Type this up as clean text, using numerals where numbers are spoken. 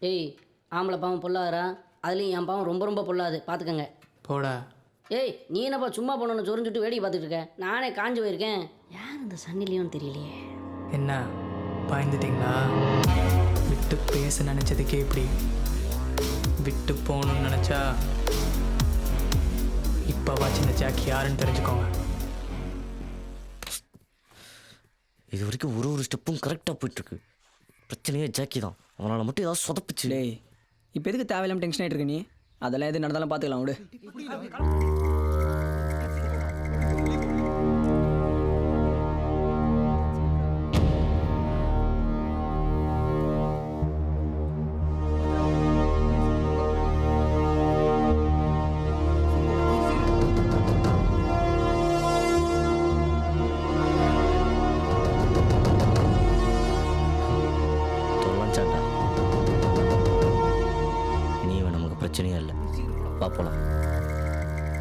ஏய் ஆம்பளை பாவம் பொல்லாதரா, அதுலேயும் என் பாவம் ரொம்ப ரொம்ப பொல்லாது, பார்த்துக்கங்க. போடா. ஏய் நீ என்னப்பா சும்மா போனோன்னு சொரிஞ்சுட்டு வேடிக்கை பார்த்துட்டு இருக்க? நானே காஞ்சு போயிருக்கேன். யார் இந்த சன்னிலையும் தெரியலையே. என்ன பயந்துட்டீங்களா? விட்டு பேச நினச்சதுக்கே இப்படி விட்டு போகணும்னு நினச்சா இப்போவாச்சு இந்த ஜாக்கி யாருன்னு தெரிஞ்சுக்கோங்க. இது வரைக்கும் ஒரு ஸ்டெப்பும் கரெக்டாக போயிட்டுருக்கு. பிரச்சனையே ஜாக்கி தான். அவனால் மட்டும் ஏதாவது சொதப்பிச்சு. டேய் இப்போ எதுக்கு தேவையில்லாமல் டென்ஷன் ஆகிட்டு இருக்க நீ? அதெல்லாம் எது நடந்தாலும் பார்த்துக்கலாம் விடு. தொலைஞ்சாண்டா. இனி இவன் நமக்கு பிரச்சனையே இல்லை. பார்ப்போம்.